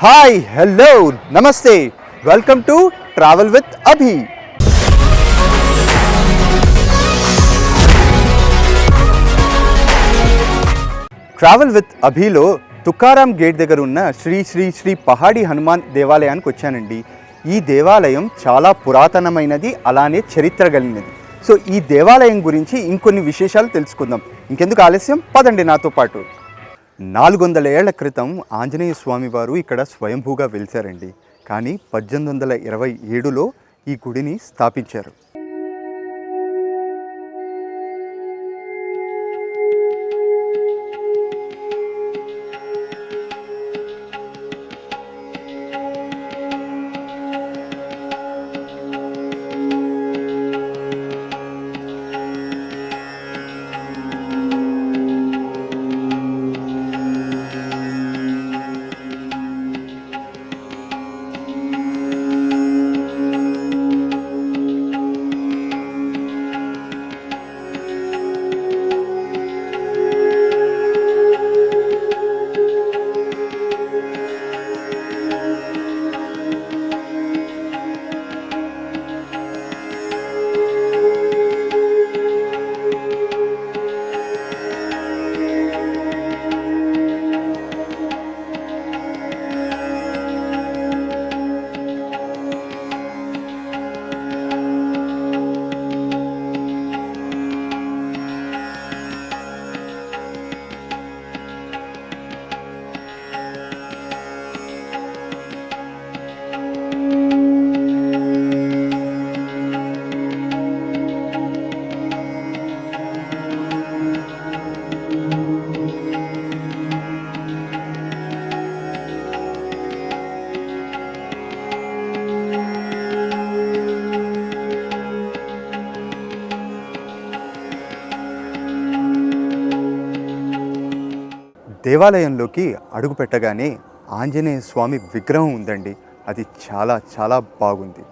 Hi hello namaste welcome to travel with Abhi. Travel with అభిలో Tukaram gate దగ్గర ఉన్న శ్రీ శ్రీ శ్రీ పహాడి హనుమాన్ దేవాలయానికి వచ్చానండి. ఈ దేవాలయం చాలా పురాతనమైనది, అలానే చరిత్ర కలిగినది. సో ఈ దేవాలయం గురించి ఇంకొన్ని విశేషాలు తెలుసుకుందాం. ఇంకెందుకు ఆలస్యం, పదండి నాతో పాటు. 400 ఏళ్ల క్రితం ఆంజనేయ స్వామి వారు ఇక్కడ స్వయంభూగా వెలిశారండి. కానీ 1827లో ఈ గుడిని స్థాపించారు. దేవాలయంలోకి అడుగు పెట్టగానే ఆంజనేయ స్వామి విగ్రహం ఉందండి. అది చాలా చాలా బాగుంది.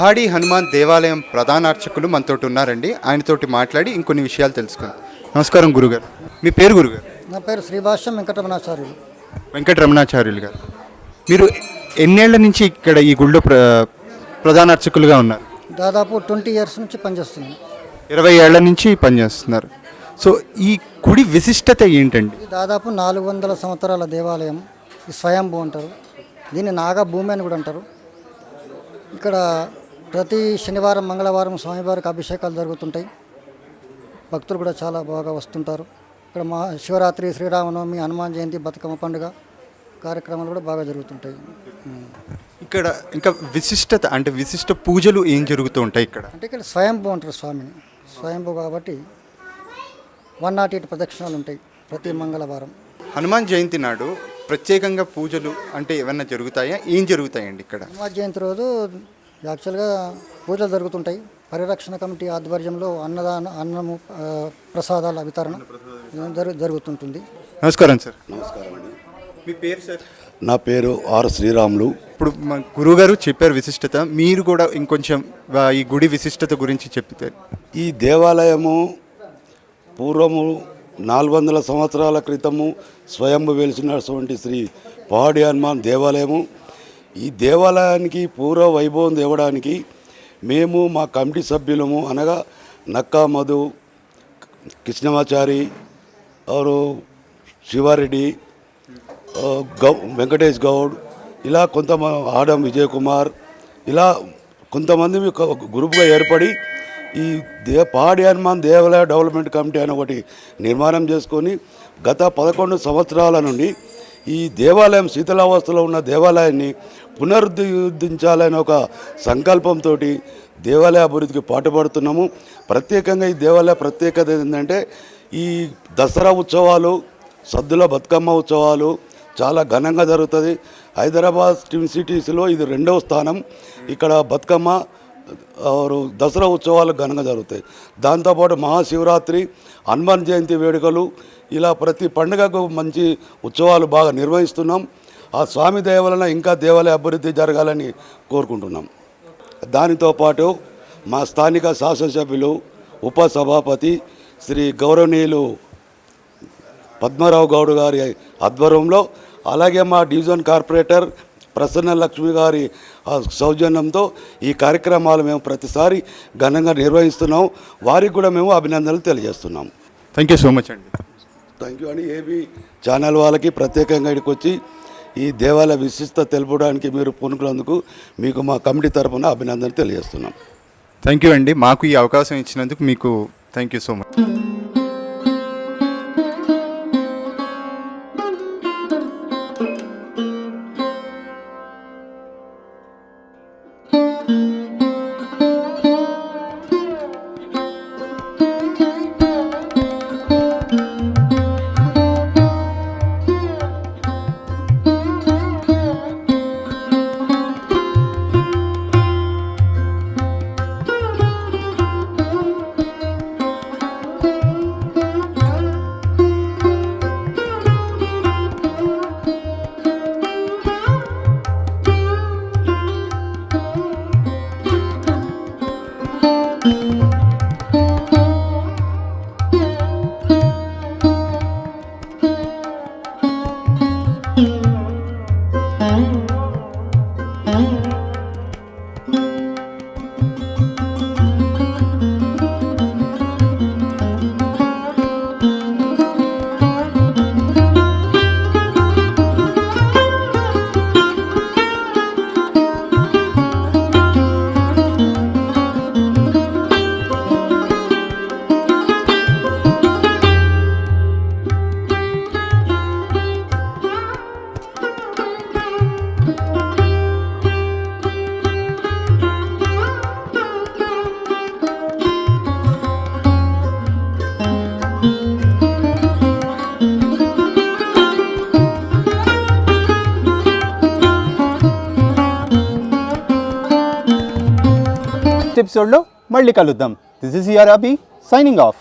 పహాడీ హనుమాన్ దేవాలయం ప్రధాన అర్చకులు మనతోటి ఉన్నారండి. ఆయనతోటి మాట్లాడి ఇంకొన్ని విషయాలు తెలుసుకుందాం. నమస్కారం గురుగారు. మీ పేరు గురుగారు? నా పేరు శ్రీభాష్యం వెంకటరమణాచార్యులు. వెంకటరమణాచార్యులు గారు, మీరు ఎన్నేళ్ల నుంచి ఇక్కడ ఈ గుళ్ళో ప్రధాన అర్చకులుగా ఉన్నారు? దాదాపు 20 years నుంచి పనిచేస్తున్నాను. 20 ఏళ్ల నుంచి పనిచేస్తున్నారు. సో ఈ గుడి విశిష్టత ఏంటండి? ఇది దాదాపు 400 సంవత్సరాల దేవాలయం. ఈ స్వయంభూ అంటారు, దీన్ని నాగభూమి అని కూడా అంటారు. ఇక్కడ ప్రతి శనివారం మంగళవారం స్వామివారికి అభిషేకాలు జరుగుతుంటాయి. భక్తులు కూడా చాలా బాగా వస్తుంటారు. ఇక్కడ శివరాత్రి, శ్రీరామనవమి, హనుమాన్ జయంతి, బతుకమ్మ పండుగ కార్యక్రమాలు కూడా బాగా జరుగుతుంటాయి. ఇక్కడ ఇంకా విశిష్టత అంటే విశిష్ట పూజలు ఏం జరుగుతూ ఉంటాయి ఇక్కడ? అంటే ఇక్కడ స్వయంభూ అంటారు స్వామిని. స్వయంభూ కాబట్టి 108 ప్రదక్షిణాలు ఉంటాయి ప్రతి మంగళవారం. హనుమాన్ జయంతి నాడు ప్రత్యేకంగా పూజలు అంటే ఏమన్నా జరుగుతాయా? ఏం జరుగుతాయండి ఇక్కడ? హనుమాన్ జయంతి రోజు యాక్చువల్గా పూజలు జరుగుతుంటాయి. పరిరక్షణ కమిటీ ఆధ్వర్యంలో అన్నము ప్రసాదాల వితరణ జరుగుతుంటుంది. నమస్కారం సార్. నమస్కారం అండి. మీ పేరు సార్? నా పేరు ఆర్ శ్రీరాములు. ఇప్పుడు మా గురువుగారు చెప్పారు విశిష్టత, మీరు కూడా ఇంకొంచెం ఈ గుడి విశిష్టత గురించి చెప్తే. ఈ దేవాలయము పూర్వము 400 సంవత్సరాల క్రితము స్వయంభు వెలిసినటువంటి శ్రీ పహాడీ హనుమాన్ దేవాలయము. ఈ దేవాలయానికి పూర్వ వైభవం తేవడానికి మేము మా కమిటీ సభ్యులము అనగా నక్కా మధు, కృష్ణమాచారి, శివారెడ్డి, వెంకటేష్ గౌడ్, ఇలా కొంతమంది ఆడం విజయ్ కుమార్, ఇలా కొంతమంది గ్రూప్గా ఏర్పడి ఈ పహాడీ హనుమాన్ దేవాలయ డెవలప్మెంట్ కమిటీ అని ఒకటి నిర్మాణం చేసుకొని గత 11 సంవత్సరాల నుండి ఈ దేవాలయం శీతలావస్థలో ఉన్న దేవాలయాన్ని పునరుద్ధరించాలనే ఒక సంకల్పంతో దేవాలయ అభివృద్ధికి పాటుపడుతున్నాము. ప్రత్యేకంగా ఈ దేవాలయ ప్రత్యేకత ఏంటంటే ఈ దసరా ఉత్సవాలు, సద్దుల బతుకమ్మ ఉత్సవాలు చాలా ఘనంగా జరుగుతుంది. హైదరాబాద్ ట్విన్ సిటీస్లో ఇది 2వ స్థానం. ఇక్కడ బతుకమ్మ దసరా ఉత్సవాలు ఘనంగా జరుగుతాయి. దాంతోపాటు మహాశివరాత్రి, హనుమాన్ జయంతి వేడుకలు, ఇలా ప్రతి పండుగకు మంచి ఉత్సవాలు బాగా నిర్వహిస్తున్నాం. ఆ స్వామి దయ వలన ఇంకా దేవాలయ అభివృద్ధి జరగాలని కోరుకుంటున్నాం. దానితో పాటు మా స్థానిక శాసనసభ్యులు, ఉపసభాపతి శ్రీ గౌరవనీయులు పద్మారావు గౌడ్ గారి ఆధ్వర్యంలో, అలాగే మా డివిజన్ కార్పొరేటర్ ప్రసన్న లక్ష్మి గారి సౌజన్యంతో ఈ కార్యక్రమాలు మేము ప్రతిసారి ఘనంగా నిర్వహిస్తున్నాం. వారికి కూడా మేము అభినందనలు తెలియజేస్తున్నాం. థ్యాంక్ యూ సో మచ్ అండి. థ్యాంక్ యూ అండి. ఏబీ ఛానల్ వాళ్ళకి ప్రత్యేకంగా ఇక్కడికి వచ్చి ఈ దేవాలయ విశిష్టత తెలుపడానికి మీరు పూనుకున్నందుకు మీకు మా కమిటీ తరఫున అభినందనలు తెలియజేస్తున్నాం. థ్యాంక్ యూ అండి. మాకు ఈ అవకాశం ఇచ్చినందుకు మీకు థ్యాంక్ యూ సో మచ్. ఎపిసోడ్లో మళ్ళీ కలుద్దాం. This is your Abhi signing off.